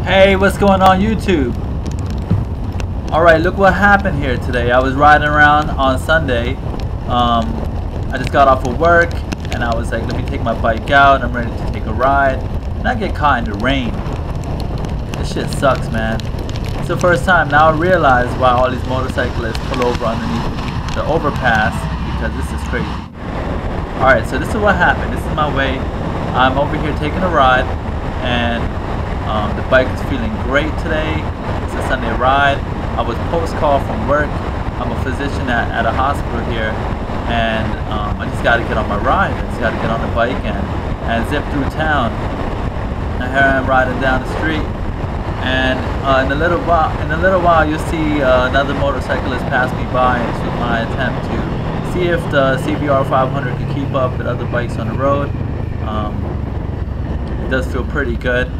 Hey, what's going on YouTube? Alright, look what happened here today. I was riding around on Sunday. I just got off of work and I was like, let me take my bike out. I'm ready to take a ride. And I get caught in the rain. This shit sucks, man. It's the first time. Now I realize why all these motorcyclists pull over underneath the overpass, because this is crazy. Alright, so this is what happened. This is my way. I'm over here taking a ride, and the bike is feeling great today. It's a Sunday ride. I was post-call from work. I'm a physician at a hospital here, and I just got to get on my ride. I just got to get on the bike and zip through town. And here I'm riding down the street, and in a little while you'll see another motorcyclist pass me by. This was my attempt to see if the CBR500 can keep up with other bikes on the road. It does feel pretty good.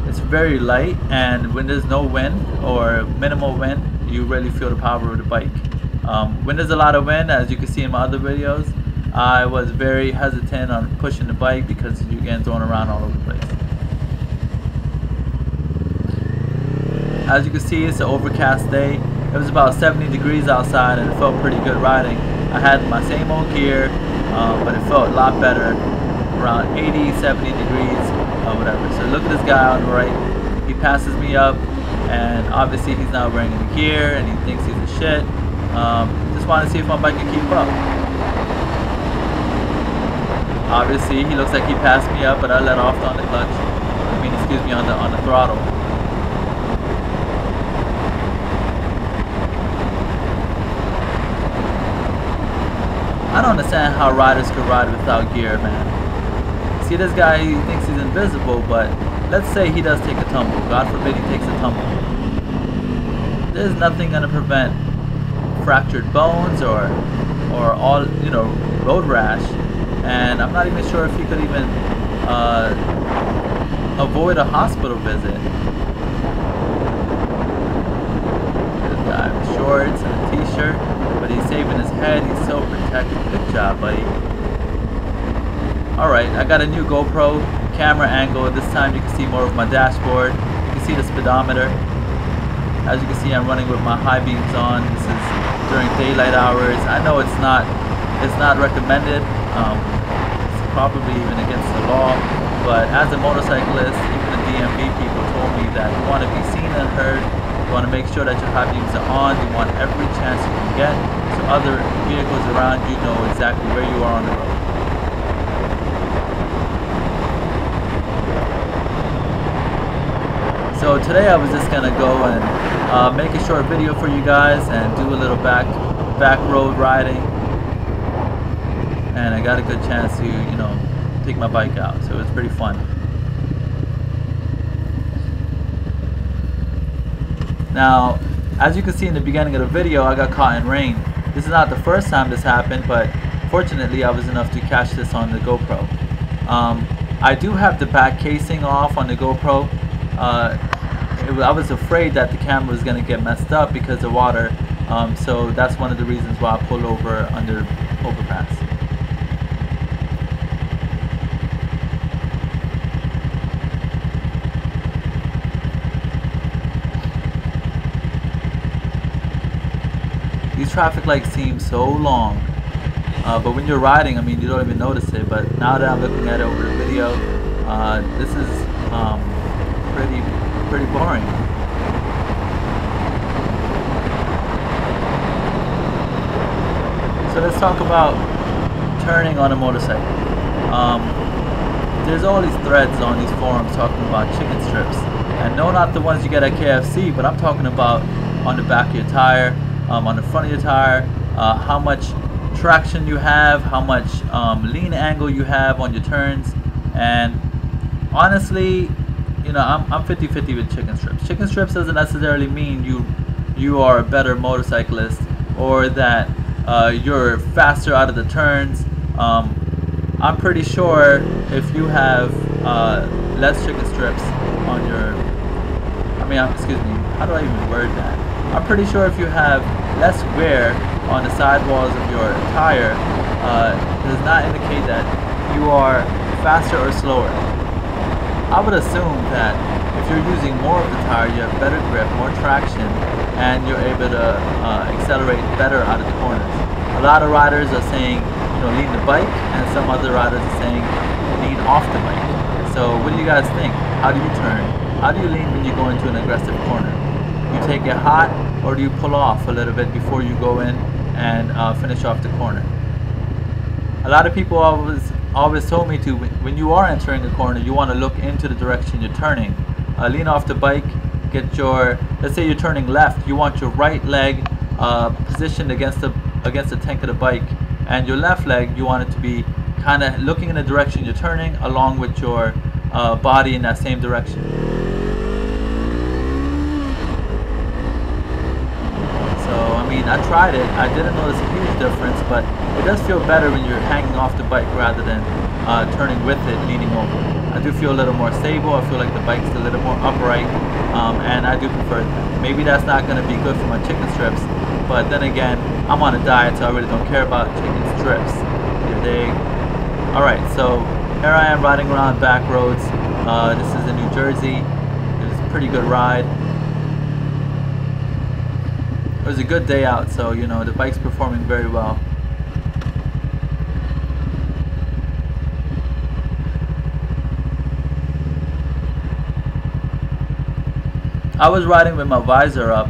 It's very light, and when there's no wind or minimal wind, you really feel the power of the bike. When there's a lot of wind, as you can see in my other videos, I was very hesitant on pushing the bike because you're getting thrown around all over the place. As you can see, it's an overcast day. It was about 70 degrees outside and it felt pretty good riding. I had my same old gear, but it felt a lot better, around 80, 70 degrees. Whatever. So look at this guy on the right. He passes me up, and obviously he's not wearing any gear, and he thinks he's a shit. Just want to see if my bike can keep up. Obviously, he looks like he passed me up, but I let off on the clutch. I mean, excuse me, on the throttle. I don't understand how riders could ride without gear, man. See, this guy, he thinks he's invisible, but let's say he does take a tumble. God forbid he takes a tumble. There's nothing going to prevent fractured bones or all, you know, road rash. And I'm not even sure if he could even avoid a hospital visit. This guy with shorts and a t-shirt, but he's saving his head. He's so protected. Good job, buddy. Alright, I got a new GoPro camera angle. This time you can see more of my dashboard. You can see the speedometer. As you can see, I'm running with my high beams on. This is during daylight hours. I know it's not recommended. It's probably even against the law. But as a motorcyclist, even the DMV people told me that you want to be seen and heard. You want to make sure that your high beams are on. You want every chance you can get, so other vehicles around you know exactly where you are on the road. So today I was just gonna go and make a short video for you guys and do a little back road riding, and I got a good chance to, you know, take my bike out, so it was pretty fun. Now, as you can see in the beginning of the video, I got caught in rain. This is not the first time this happened, but fortunately I was enough to catch this on the GoPro. I do have the back casing off on the GoPro. I was afraid that the camera was going to get messed up because of water, so that's one of the reasons why I pulled over under overpass. These traffic lights seem so long, but when you're riding, I mean, you don't even notice it. But now that I'm looking at it over the video, this is pretty boring. So let's talk about turning on a motorcycle. There's all these threads on these forums talking about chicken strips, and no, not the ones you get at KFC, but I'm talking about on the back of your tire, on the front of your tire, how much traction you have, how much lean angle you have on your turns. And honestly, you know, I'm 50-50 with chicken strips. Chicken strips doesn't necessarily mean you are a better motorcyclist or that you're faster out of the turns. I'm pretty sure if you have less chicken strips on your, excuse me, how do I even word that? I'm pretty sure if you have less wear on the sidewalls of your tire, does not indicate that you are faster or slower. I would assume that if you're using more of the tire, you have better grip, more traction, and you're able to accelerate better out of the corners. A lot of riders are saying, lean the bike, and some other riders are saying lean off the bike. So what do you guys think? How do you turn? How do you lean when you go into an aggressive corner? You take it hot, or do you pull off a little bit before you go in and finish off the corner? A lot of people always told me to, when you are entering a corner, you want to look into the direction you're turning. Lean off the bike, get your, let's say you're turning left, you want your right leg positioned against the tank of the bike, and your left leg, you want it to be kind of looking in the direction you're turning, along with your body in that same direction. So, I mean, I tried it. I didn't notice a huge difference, but it does feel better when you're hanging off the bike rather than turning with it, leaning over. I do feel a little more stable. I feel like the bike's a little more upright, and I do prefer that. Maybe that's not going to be good for my chicken strips, but then again, I'm on a diet, so I really don't care about chicken strips. You dig? Alright, so here I am riding around back roads. This is in New Jersey. It was a pretty good ride. It was a good day out, so the bike's performing very well. I was riding with my visor up.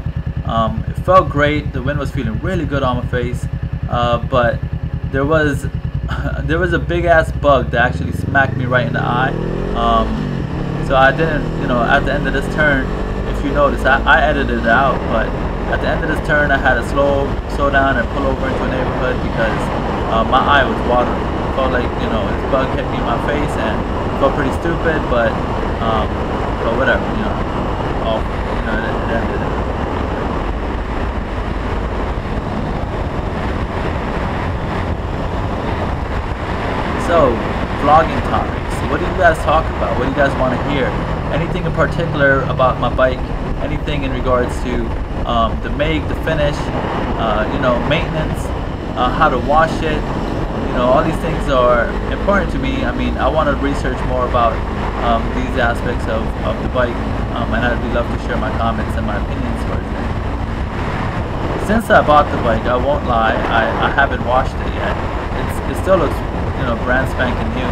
It felt great. The wind was feeling really good on my face, but there was a big ass bug that actually smacked me right in the eye. So I didn't, at the end of this turn, if you notice, I edited it out, but at the end of this turn I had to slow down and pull over into a neighborhood because my eye was watering. It felt like, this bug hit me in my face, and it felt pretty stupid, but whatever, it ended it. So, vlogging topics. What do you guys talk about? What do you guys want to hear? Anything in particular about my bike? Anything in regards to the make, the finish, maintenance, how to wash it? All these things are important to me. I mean, I want to research more about these aspects of the bike, and I'd love to share my comments and my opinions towards it. Since I bought the bike, I won't lie, I haven't washed it yet. It still looks brand spanking new,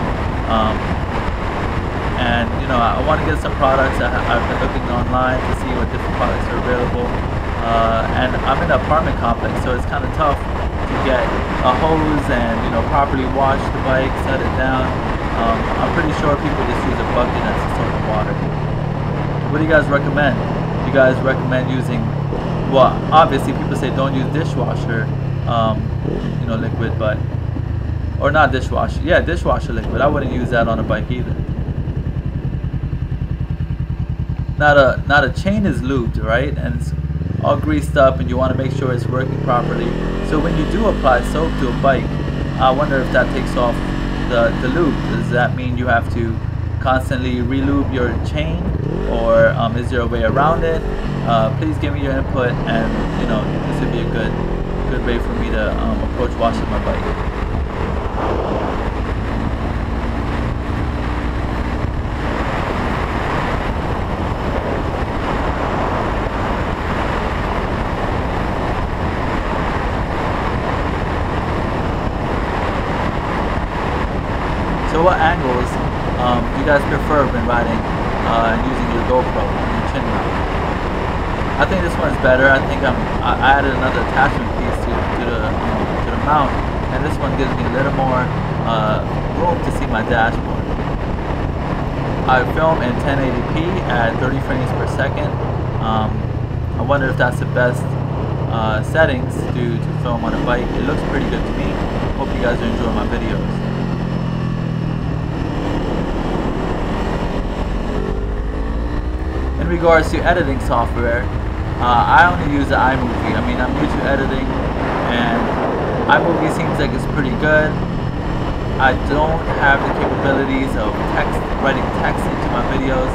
and I want to get some products. I've been looking online to see what different products are available, and I'm in an apartment complex, so it's kind of tough to get a hose and properly wash the bike, set it down. I'm pretty sure people just use a bucket and some sort of water. What do you guys recommend? You guys recommend using, well, obviously people say don't use dishwasher liquid, but, or not dishwasher, yeah, dishwasher liquid. I wouldn't use that on a bike either. Now the chain is lubed, right, and it's all greased up, and you want to make sure it's working properly. So when you do apply soap to a bike, I wonder if that takes off the lube. Does that mean you have to constantly re-lube your chain, or is there a way around it? Please give me your input, and this would be a good way for me to approach washing my bike. So what angles do you guys prefer when riding and using your GoPro and your chin mount? I think this one's better. I think I added another attachment piece to the mount, and this one gives me a little more room to see my dashboard. I film in 1080p at 30 frames per second. I wonder if that's the best settings to film on a bike. It looks pretty good to me. Hope you guys are enjoying my videos. In regards to editing software, I only use the iMovie. I mean, I'm new to editing, and iMovie seems like it's pretty good. I don't have the capabilities of writing text into my videos.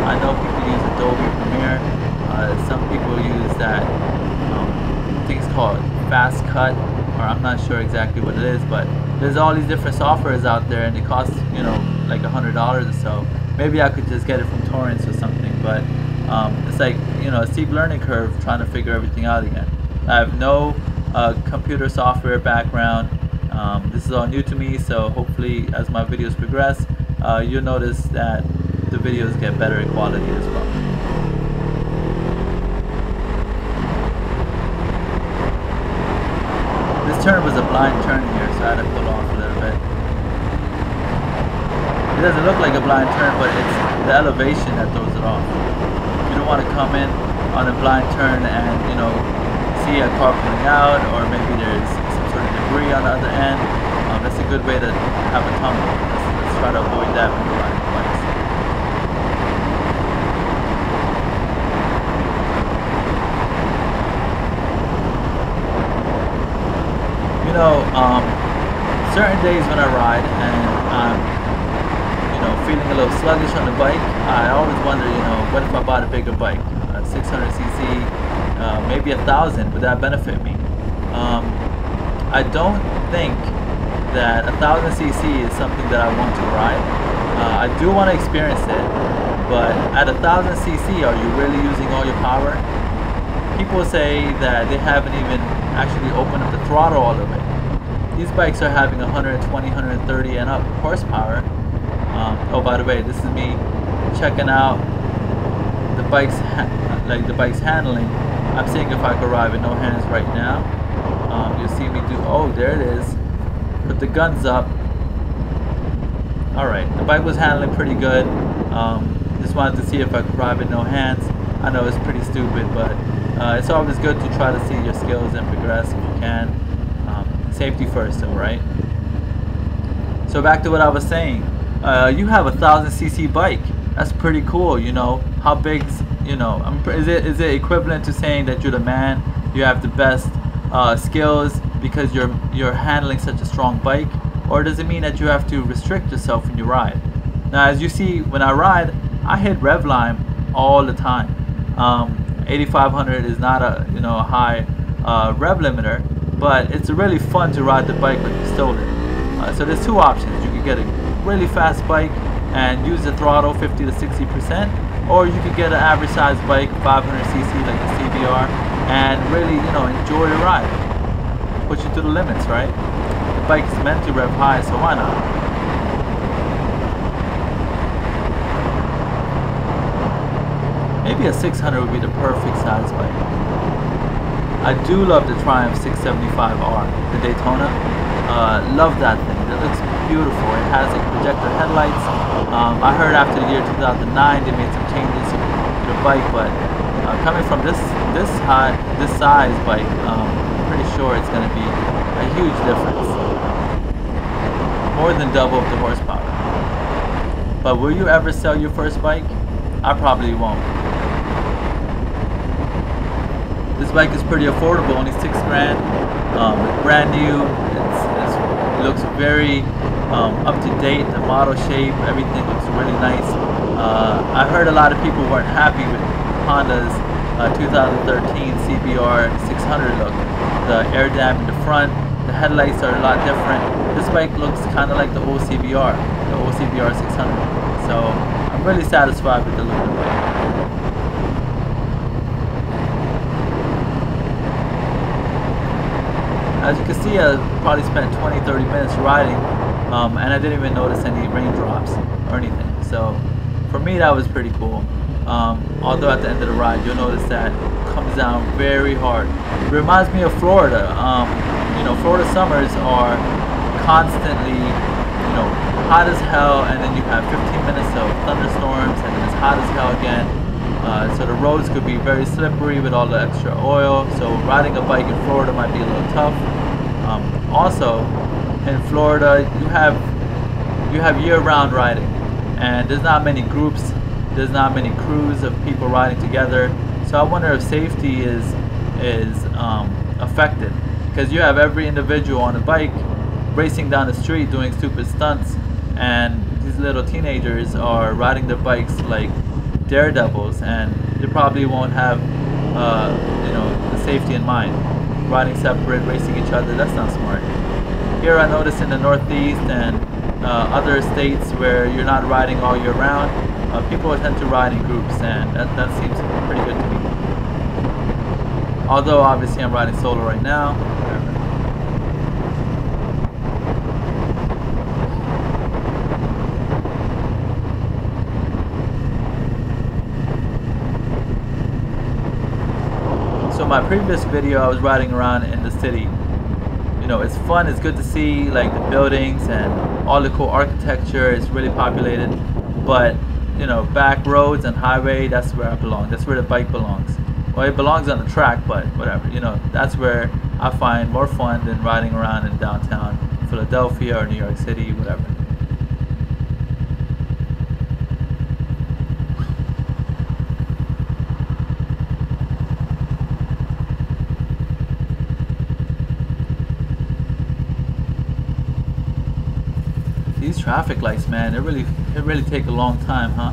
I know people use Adobe Premiere. Some people use that thing's called Fast Cut, or I'm not sure exactly what it is, but there's all these different softwares out there, and it costs like $100 or so. Maybe I could just get it from torrents or something, but it's like, you know, a steep learning curve trying to figure everything out again. I have no computer software background. This is all new to me, so hopefully as my videos progress, you'll notice that the videos get better in quality as well. This turn was a blind turn here, so I had to pull off a little bit. It doesn't look like a blind turn, but it's the elevation that throws it off. You don't want to come in on a blind turn and, you know, see a car pulling out, or maybe there's some sort of debris on the other end. That's a good way to have a tumble. Let's try to avoid that when we're riding bikes. You know, certain days when I ride and I'm, you know, feeling a little sluggish on the bike, I always wonder, you know, what if I bought a bigger bike, 600cc, maybe 1,000, would that benefit me? I don't think that 1,000cc is something that I want to ride. I do want to experience it, but at 1,000cc, are you really using all your power? People say that they haven't even actually opened up the throttle all the way. These bikes are having 120, 130 and up horsepower. Oh, by the way, this is me checking out the bike's handling. I'm seeing if I can ride with no hands right now. You'll see me do. Oh, there it is. Put the guns up. All right, the bike was handling pretty good. Just wanted to see if I could ride with no hands. I know it's pretty stupid, but it's always good to try to see your skills and progress if you can. Safety first, though, right? So back to what I was saying. You have 1,000cc bike. That's pretty cool. You know, how big's, you know, is it equivalent to saying that you're the man? You have the best skills because you're handling such a strong bike, or does it mean that you have to restrict yourself when you ride? Now, as you see, when I ride, I hit rev line all the time. 8500 is not a, you know, a high rev limiter, but it's really fun to ride the bike like you stole it. So there's two options. You could get a really fast bike and use the throttle 50 to 60%, or you could get an average size bike, 500cc like the CBR, and really, you know, enjoy the ride. Push you to the limits, right? The bike is meant to rev high, so why not? Maybe a 600 would be the perfect size bike. I do love the Triumph 675R, the Daytona. Love that thing. It looks beautiful. It has like projector headlights. I heard after the year 2009 they made some changes to the bike, but coming from this size bike, pretty sure it's going to be a huge difference. More than double the horsepower. But will you ever sell your first bike? I probably won't. This bike is pretty affordable, only $6 grand. It's brand new. It looks very up to date. The model shape, everything looks really nice. I heard a lot of people weren't happy with Honda's 2013 CBR500R look. The air dam in the front, the headlights are a lot different. This bike looks kind of like the old CBR, the old CBR600. So I'm really satisfied with the look of the bike. As you can see, I probably spent 20-30 minutes riding, and I didn't even notice any raindrops or anything. So for me, that was pretty cool. Although at the end of the ride, you'll notice that it comes down very hard. It reminds me of Florida. You know, Florida summers are constantly, you know, hot as hell, and then you have 15 minutes of thunderstorms, and then it's hot as hell again. So the roads could be very slippery with all the extra oil. So riding a bike in Florida might be a little tough. Also, in Florida, you have year-round riding, and there's not many groups. There's not many crews of people riding together. So I wonder if safety is affected, because you have every individual on a bike racing down the street doing stupid stunts, and these little teenagers are riding their bikes like daredevils, and they probably won't have you know, the safety in mind. Riding separate, racing each other, that's not smart. Here I noticed in the Northeast and other states where you're not riding all year round, people tend to ride in groups, and that seems pretty good to me. Although obviously I'm riding solo right now. So my previous video, I was riding around in the city. You know, it's fun, it's good to see like the buildings and all the cool architecture. It's really populated, but you know, back roads and highway, that's where I belong. That's where the bike belongs. Well, it belongs on the track, but whatever, you know, that's where I find more fun than riding around in downtown Philadelphia or New York City, whatever. These traffic lights, man, it really take a long time, huh?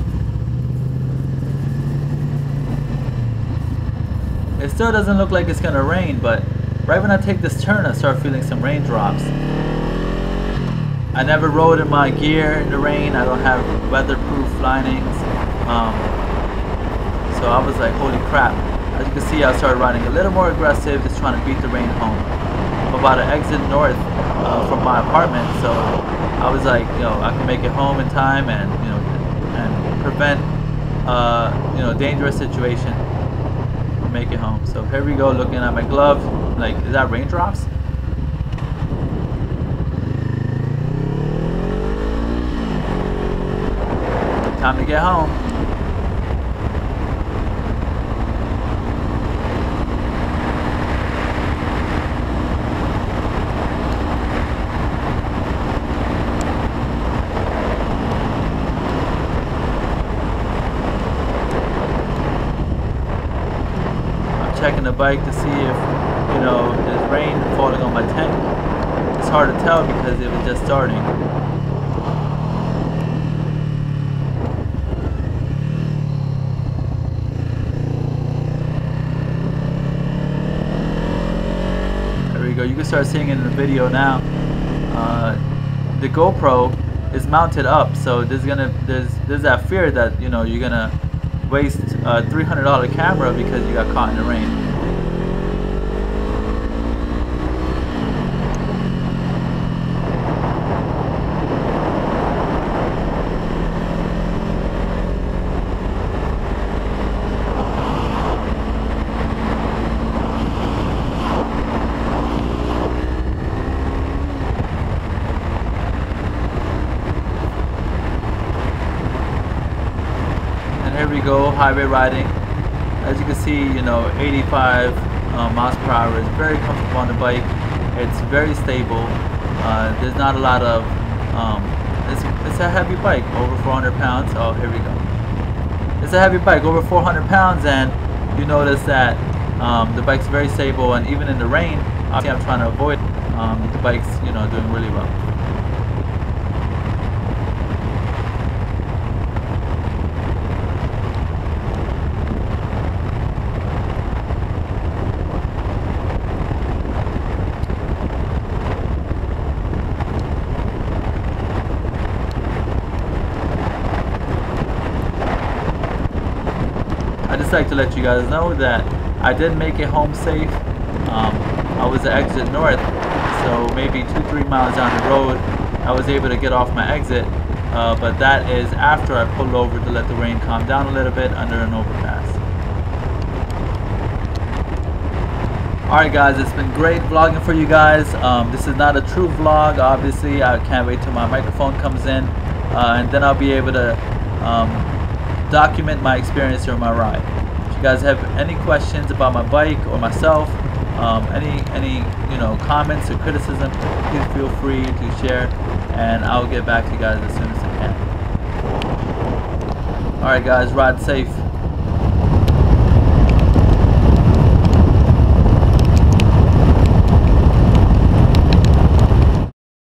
It still doesn't look like it's gonna rain, but right when I take this turn, I start feeling some raindrops. I never rode in my gear in the rain. I don't have weatherproof linings, so I was like, holy crap. As you can see, I started riding a little more aggressive, just trying to beat the rain home. I'm about to exit north from my apartment, so I was like, you know, I can make it home in time, and you know, and prevent you know, dangerous situation. Make it home. So here we go, looking at my glove. Like, is that raindrops? Time to get home. Checking the bike to see if, you know, there's rain falling on my tank. It's hard to tell because it was just starting. There we go. You can start seeing it in the video now. The GoPro is mounted up, so there's that fear that, you know, you're gonna waste a $300 camera because you got caught in the rain. Here we go, highway riding. As you can see, you know, 85 miles per hour is very comfortable on the bike. It's very stable. There's not a lot of, it's a heavy bike, over 400 pounds. Oh, here we go. It's a heavy bike, over 400 pounds, and you notice that the bike's very stable, and even in the rain, obviously I'm trying to avoid the bike's, you know, doing really well. I just like to let you guys know that I did make it home safe. I was at exit north, so maybe 2-3 miles down the road I was able to get off my exit, but that is after I pulled over to let the rain calm down a little bit under an overpass. Alright guys, it's been great vlogging for you guys. This is not a true vlog, obviously. I can't wait till my microphone comes in, and then I'll be able to document my experience during my ride. If you guys have any questions about my bike or myself, any you know, comments or criticism, please feel free to share, and I'll get back to you guys as soon as I can. Alright guys, ride safe.